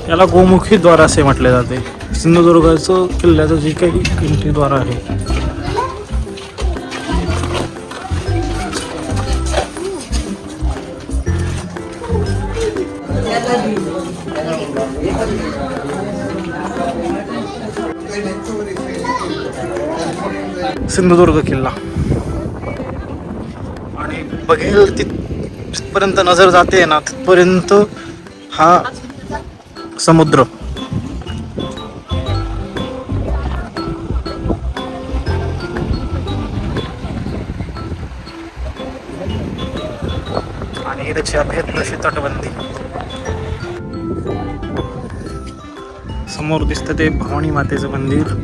याला गोमुखी द्वार असे म्हटले जाते. सिंधुदुर्गाचं किल्ल्याचं जे काही एंट्री द्वार आहे. सिंधुदुर्ग किल्ला आणि बघेल तिथपर्यंत नजर जाते ना, तिथपर्यंत हा समुद्र. आणि त्याची अभेद्य अशी तटबंदी. समोर दिसतं ते भवानी मातेचं मंदिर.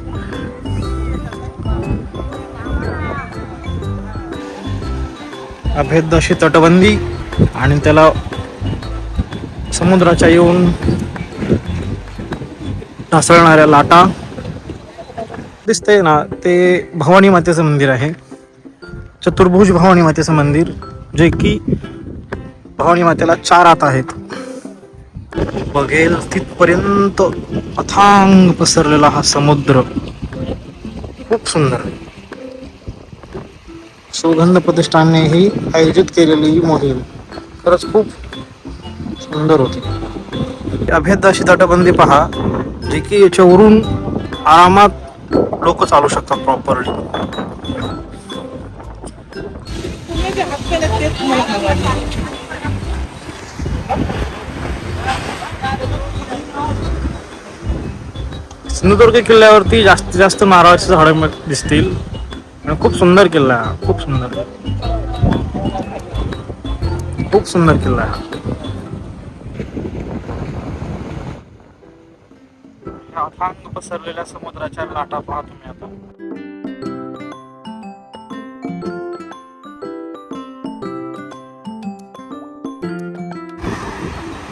अभेद्य अशी तटबंदी आणि त्याला समुद्राच्या येऊन ढासळणाऱ्या लाटा दिसतंय ना, ते भवानी मातेचं मंदिर आहे. चतुर्भुज भवानी मातेचं मंदिर, जे की भवानी मातेला 4 हात आहेत. बघेल तिथपर्यंत अथांग पसरलेला हा समुद्र. खूप सुंदर. सुगंध प्रतिष्ठानने ही आयोजित केलेली ही मोहीम खरंच खूप सुंदर होती. अभेद्य अशी तटबंदी पहा, जे की याच्यावरून आरामात लोक चालू शकतात प्रॉपरली. सिंधुदुर्ग किल्ल्यावरती जास्तीत जास्त नारळाची झाडं दिसतील. खूप सुंदर किल्ला आहे. खूप सुंदर, खूप सुंदर किल्ला आहे. अथांग पसरलेल्या समुद्राच्या लाटा पहा तुम्ही आता.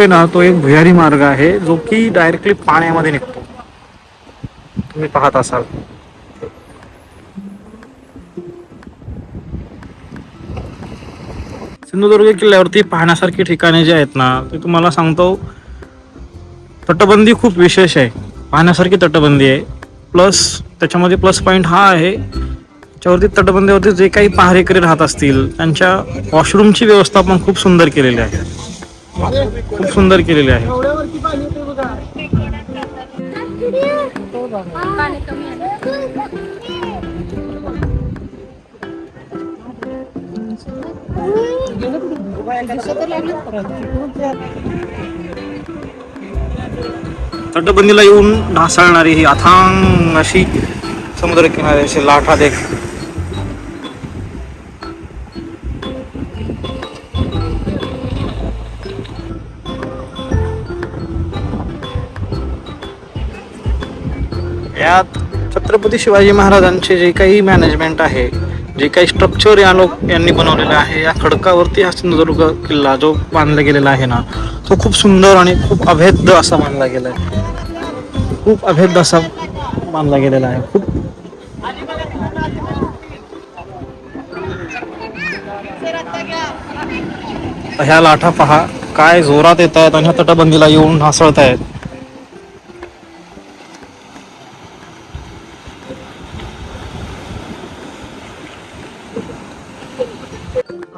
ना तो एक भुयारी मार्ग आहे, जो की डायरेक्टली पाण्यामध्ये निघतो. तुम्ही पाहत असाल. सिंधुदुर्ग किल्ल्यावरती पाहण्यासारखी ठिकाणे जी आहेत ना, ते तुम्हाला सांगतो. तटबंदी खूप विशेष आहे, पाहण्यासारखी तटबंदी आहे. प्लस त्याच्यामध्ये प्लस पॉईंट हा आहे, त्याच्यावरती तटबंदीवरती जे काही पहारेकरी राहत असतील त्यांच्या वॉशरूमची व्यवस्था पण खूप सुंदर केलेली आहे. खूप सुंदर केलेली आहे. तटबंदीला येऊन ढासळणारी ही अथांग अशी समुद्र किनाऱ्याची लाटा देख. यात छत्रपती शिवाजी महाराजांचे जे काही मॅनेजमेंट आहे, जे काही स्ट्रक्चर यांनी बनवलेलं आहे, या खडकावरती हा सिंधुदुर्ग किल्ला जो बांधला गेलेला आहे ना, तो खूप सुंदर आणि खूप अभेद्य असा बांधला गेला आहे. खूप अभेद्य असा बांधला गेलेला आहे. खूप ह्या लाटा पहा काय जोरात येत आहेत आणि ह्या तटबंदीला येऊन ढासळत आहेत.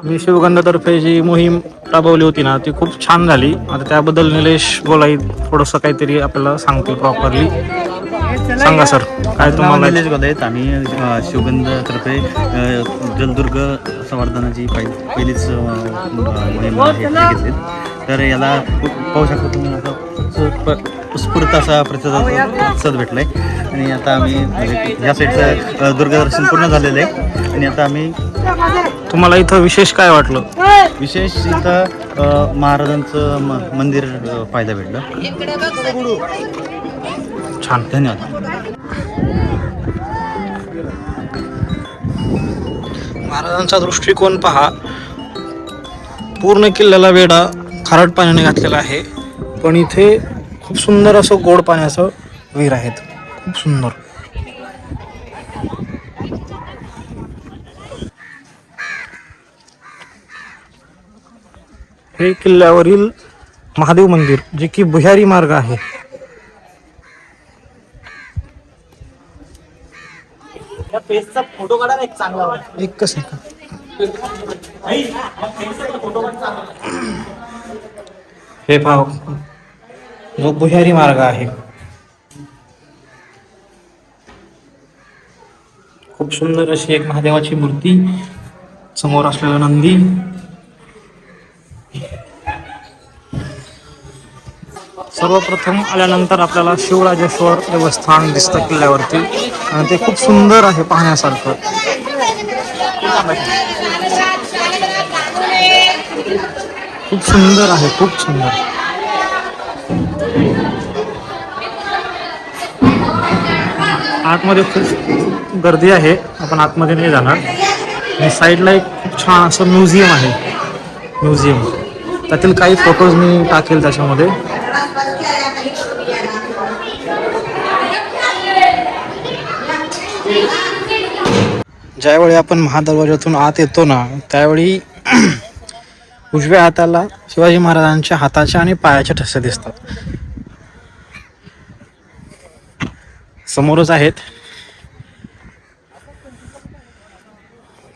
मी शिवगंधातर्फे जी मोहीम राबवली होती ना, ती खूप छान झाली. आता त्याबद्दल निलेश गोलाई थोडंसं काहीतरी आपल्याला सांगतील प्रॉपरली. सांगा सर, काय तुम्हाला. निलेश गोलाई आहेत. आम्ही शिवगंधातर्फे जलदुर्ग संवर्धनाची पहिलीच मोहीम घेतली. तर याला पाहू शकतो तुम्ही, आता उत्स्फूर्त असा प्रतिसाद भेटला आहे. आणि आता आम्ही या साईडचं दुर्गदर्शन पूर्ण झालेलं आहे. आणि आता आम्ही, तुम्हाला इथं विशेष काय वाटलं? विशेष इथं महाराजांचं मंदिर पाहायला भेटलं. छान, धन्यवाद. महाराजांचा दृष्टिकोन पहा. पूर्ण किल्ल्याला वेढा खारट पाण्याने घातलेला आहे, पण इथे खूप सुंदर असं गोड पाण्याचं विहीर आहेत. खूप सुंदर. हे किल्ल्यावरील महादेव मंदिर, जे की भुयारी मार्ग आहे. फोटो काढा एक चांगला. एक सेकंद. हे पाव जो भुयारी मार्ग आहे. खूप सुंदर अशी एक महादेवाची मूर्ती, समोर असलेला नंदी. सर्वप्रथम आल्यानंतर आपल्याला शिवराजेश्वर देवस्थान दिसतं किल्ल्यावरती आणि ते खूप सुंदर आहे पाहण्यासारखं. खूप सुंदर आहे, खूप सुंदर. आतमध्ये खूप गर्दी आहे, आपण आतमध्ये नाही जाणार. आणि साईडला एक खूप छान असं म्युझियम आहे. म्युझियम त्यातील काही फोटोज मी टाकेल त्याच्यामध्ये. ज्यावेळी आपण महादरवाज्यातून आत येतो ना, त्यावेळी उजव्या हाताला शिवाजी महाराजांच्या हाताच्या आणि पायाचे ठसे दिसतात. समोरच आहेत.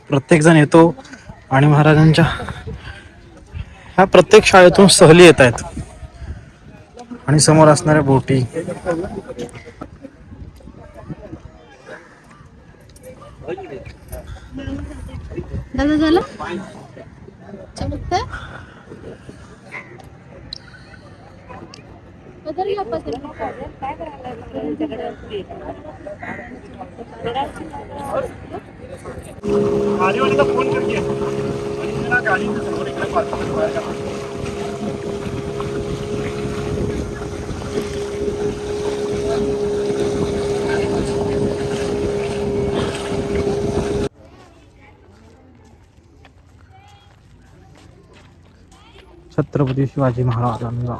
प्रत्येक जण येतो आणि महाराजांच्या ह्या प्रत्येक शाळेतून सहली येत आहेत. आणि समोर असणाऱ्या बोटी. दादा झालं चमकतंय? बदल घ्या पसंत. छत्रपती शिवाजी महाराजांचा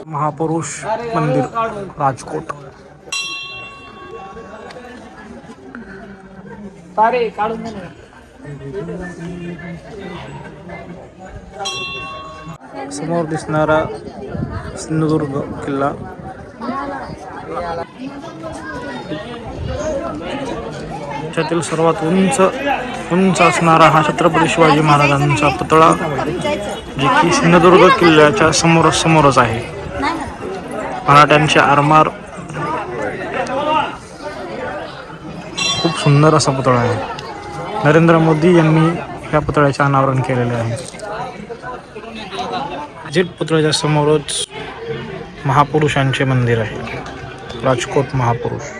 महापुरुष मंदिर, राजकोट. समोर दिसणारा सिंधुदुर्ग किल्ला. त्यातील सर्वात उंच असणारा हा छत्रपती शिवाजी महाराजांचा पुतळा, जे की सिंधुदुर्ग किल्ल्याच्या समोरच आहे. मराठ्यांचे आरमार. खूप सुंदर असा पुतळा आहे. नरेंद्र मोदी यांनी या पुतळ्याचे अनावरण केलेले आहे. अजित पुतळ्याच्या समोरच महापुरुषांचे मंदिर आहे, राजकोट महापुरुष.